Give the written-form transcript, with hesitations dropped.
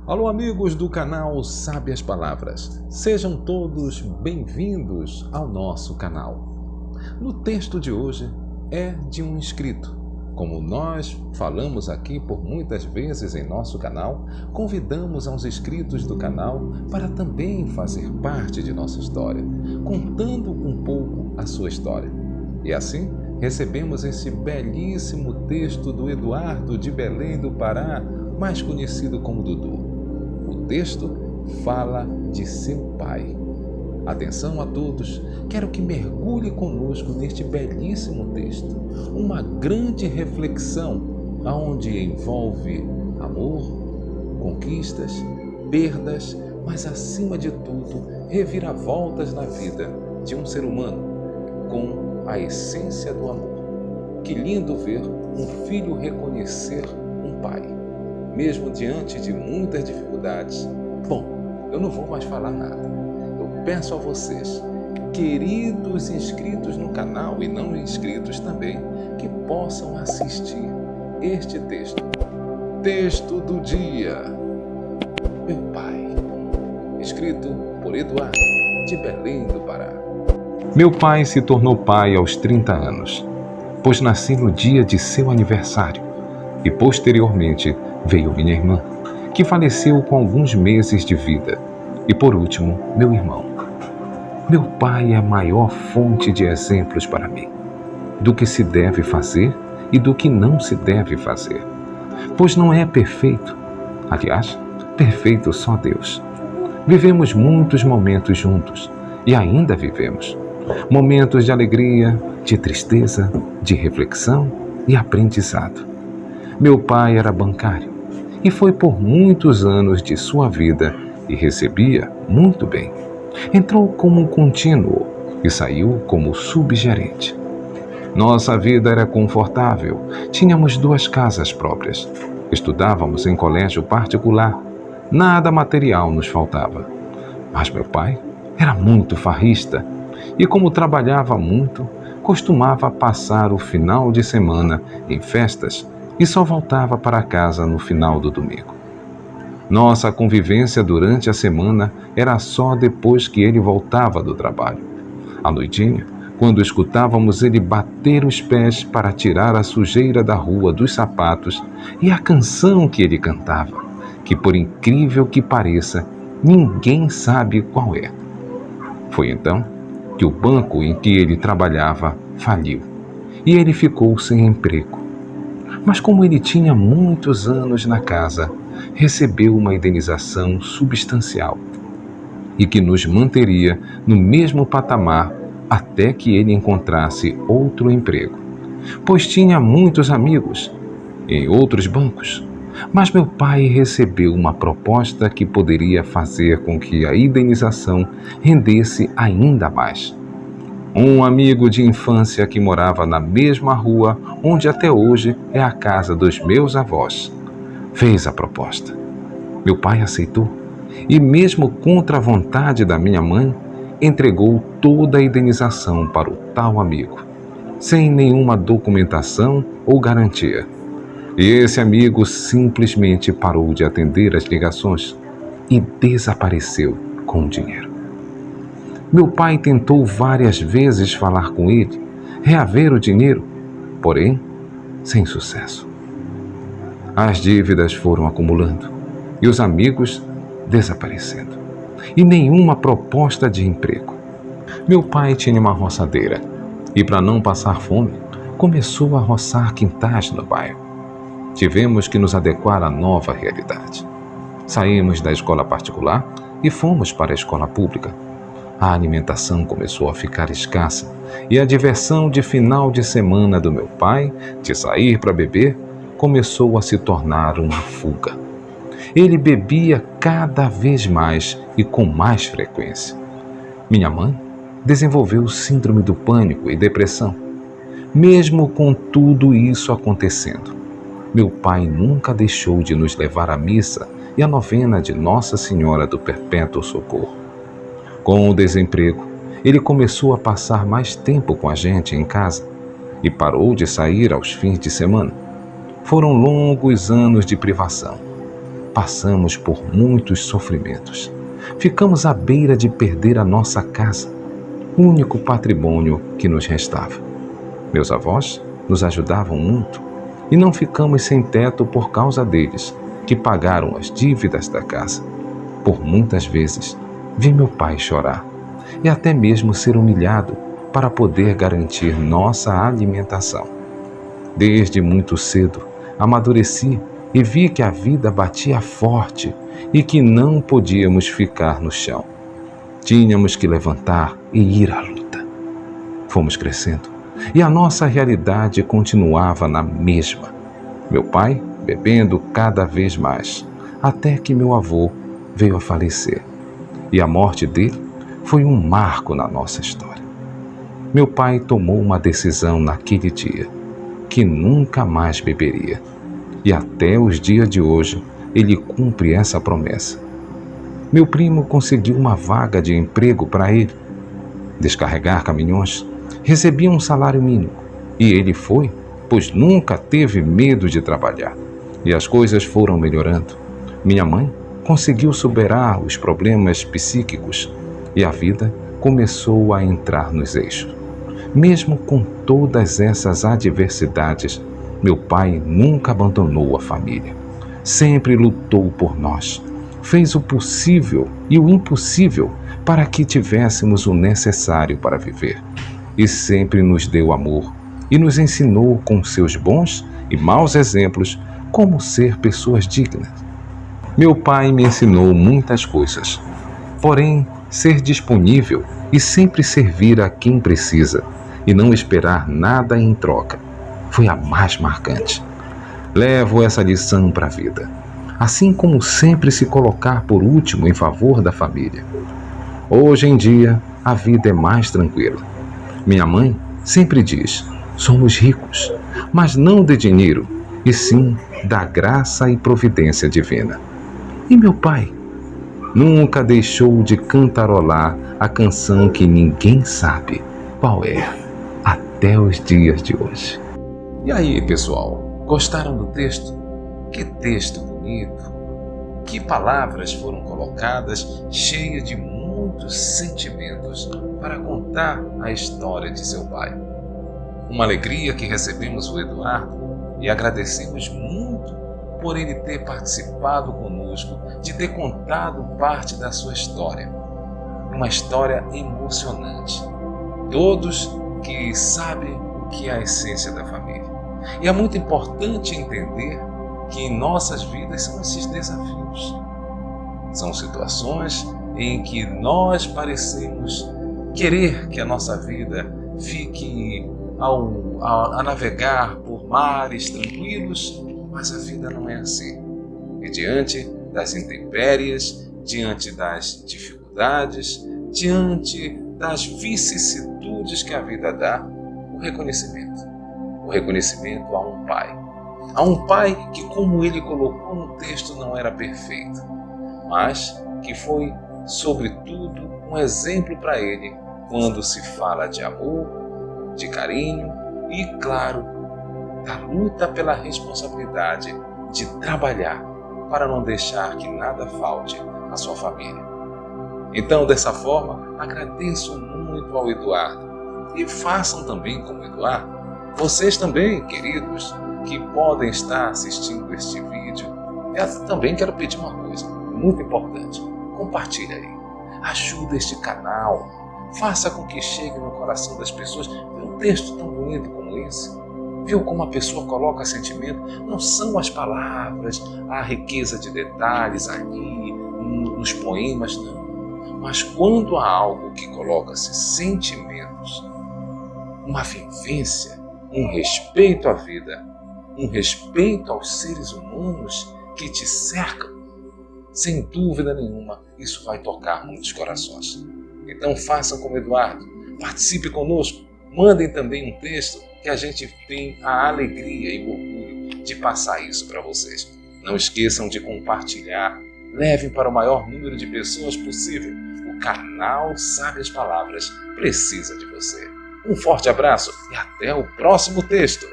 Alô, amigos do canal Sábias Palavras, sejam todos bem-vindos ao nosso canal. No texto de hoje é de um inscrito. Como nós falamos aqui por muitas vezes em nosso canal, convidamos aos inscritos do canal para também fazer parte de nossa história, contando um pouco a sua história. E assim, recebemos esse belíssimo texto do Eduardo de Belém do Pará, mais conhecido como Dudu. O texto fala de seu pai. Atenção a todos, quero que mergulhe conosco neste belíssimo texto. Uma grande reflexão, onde envolve amor, conquistas, perdas, mas acima de tudo, reviravoltas na vida de um ser humano com a essência do amor. Que lindo ver um filho reconhecer um pai, mesmo diante de muitas dificuldades. Bom, eu não vou mais falar nada. Eu peço a vocês, queridos inscritos no canal e não inscritos também, que possam assistir este texto. Texto do dia. Meu pai. Escrito por Eduardo de Belém do Pará. Meu pai se tornou pai aos 30 anos, pois nasci no dia de seu aniversário e posteriormente veio minha irmã, que faleceu com alguns meses de vida, e por último, meu irmão. Meu pai é a maior fonte de exemplos para mim, do que se deve fazer e do que não se deve fazer, pois não é perfeito. Aliás, perfeito só Deus. Vivemos muitos momentos juntos e ainda vivemos. Momentos de alegria, de tristeza, de reflexão e aprendizado. Meu pai era bancário e foi por muitos anos de sua vida e recebia muito bem. Entrou como um contínuo e saiu como subgerente. Nossa vida era confortável, tínhamos 2 casas próprias, estudávamos em colégio particular, nada material nos faltava. Mas meu pai era muito farrista e, como trabalhava muito, costumava passar o final de semana em festas e só voltava para casa no final do domingo. Nossa convivência durante a semana era só depois que ele voltava do trabalho. À noitinha, quando escutávamos ele bater os pés para tirar a sujeira da rua dos sapatos, e a canção que ele cantava, que por incrível que pareça, ninguém sabe qual é. Foi então que o banco em que ele trabalhava faliu e ele ficou sem emprego. Mas como ele tinha muitos anos na casa, recebeu uma indenização substancial e que nos manteria no mesmo patamar até que ele encontrasse outro emprego, pois tinha muitos amigos em outros bancos. Mas meu pai recebeu uma proposta que poderia fazer com que a indenização rendesse ainda mais. Um amigo de infância que morava na mesma rua onde até hoje é a casa dos meus avós fez a proposta. Meu pai aceitou e, mesmo contra a vontade da minha mãe, entregou toda a indenização para o tal amigo, sem nenhuma documentação ou garantia. E esse amigo simplesmente parou de atender as ligações e desapareceu com o dinheiro. Meu pai tentou várias vezes falar com ele, reaver o dinheiro, porém, sem sucesso. As dívidas foram acumulando e os amigos desaparecendo, e nenhuma proposta de emprego. Meu pai tinha uma roçadeira e, para não passar fome, começou a roçar quintais no bairro. Tivemos que nos adequar à nova realidade. Saímos da escola particular e fomos para a escola pública. A alimentação começou a ficar escassa e a diversão de final de semana do meu pai, de sair para beber, começou a se tornar uma fuga. Ele bebia cada vez mais e com mais frequência. Minha mãe desenvolveu síndrome do pânico e depressão. Mesmo com tudo isso acontecendo, meu pai nunca deixou de nos levar à missa e à novena de Nossa Senhora do Perpétuo Socorro. Com o desemprego, ele começou a passar mais tempo com a gente em casa e parou de sair aos fins de semana. Foram longos anos de privação. Passamos por muitos sofrimentos. Ficamos à beira de perder a nossa casa, o único patrimônio que nos restava. Meus avós nos ajudavam muito e não ficamos sem teto por causa deles, que pagaram as dívidas da casa. Por muitas vezes, vi meu pai chorar e até mesmo ser humilhado para poder garantir nossa alimentação. Desde muito cedo, amadureci e vi que a vida batia forte e que não podíamos ficar no chão. Tínhamos que levantar e ir à luta. Fomos crescendo e a nossa realidade continuava na mesma. Meu pai bebendo cada vez mais, até que meu avô veio a falecer. E a morte dele foi um marco na nossa história. Meu pai tomou uma decisão naquele dia, que nunca mais beberia. E até os dias de hoje, ele cumpre essa promessa. Meu primo conseguiu uma vaga de emprego para ele. Descarregar caminhões, recebia um salário mínimo. E ele foi, pois nunca teve medo de trabalhar. E as coisas foram melhorando. Minha mãe conseguiu superar os problemas psíquicos e a vida começou a entrar nos eixos. Mesmo com todas essas adversidades, meu pai nunca abandonou a família. Sempre lutou por nós. Fez o possível e o impossível para que tivéssemos o necessário para viver. E sempre nos deu amor e nos ensinou com seus bons e maus exemplos como ser pessoas dignas. Meu pai me ensinou muitas coisas, porém, ser disponível e sempre servir a quem precisa e não esperar nada em troca foi a mais marcante. Levo essa lição para a vida, assim como sempre se colocar por último em favor da família. Hoje em dia, a vida é mais tranquila. Minha mãe sempre diz: somos ricos, mas não de dinheiro, e sim da graça e providência divina. E meu pai nunca deixou de cantarolar a canção que ninguém sabe qual é, até os dias de hoje. E aí, pessoal, gostaram do texto? Que texto bonito! Que palavras foram colocadas, cheias de muitos sentimentos para contar a história de seu pai. Uma alegria que recebemos o Eduardo e agradecemos muito por ele ter participado conosco, de ter contado parte da sua história. Uma história emocionante. Todos que sabem o que é a essência da família. E é muito importante entender que em nossas vidas são esses desafios. São situações em que nós parecemos querer que a nossa vida fique a navegar por mares tranquilos, mas a vida não é assim. E diante das intempéries, diante das dificuldades, diante das vicissitudes que a vida dá, o reconhecimento. O reconhecimento a um pai. A um pai que, como ele colocou no texto, não era perfeito, mas que foi, sobretudo, um exemplo para ele quando se fala de amor, de carinho e, claro, da luta pela responsabilidade de trabalhar para não deixar que nada falte à sua família. Então, dessa forma, agradeço muito ao Eduardo e façam também como Eduardo. Vocês também, queridos, que podem estar assistindo este vídeo, eu também quero pedir uma coisa muito importante. Compartilhe aí, ajude este canal, faça com que chegue no coração das pessoas. Um texto tão bonito como esse, viu como a pessoa coloca sentimento? Não são as palavras, a riqueza de detalhes ali, nos poemas, não. Mas quando há algo que coloca-se sentimentos, uma vivência, um respeito à vida, um respeito aos seres humanos que te cercam, sem dúvida nenhuma, isso vai tocar muitos corações. Então façam como Eduardo, participe conosco, mandem também um texto que a gente tem a alegria e o orgulho de passar isso para vocês. Não esqueçam de compartilhar, levem para o maior número de pessoas possível. O canal Sábias Palavras precisa de você. Um forte abraço e até o próximo texto.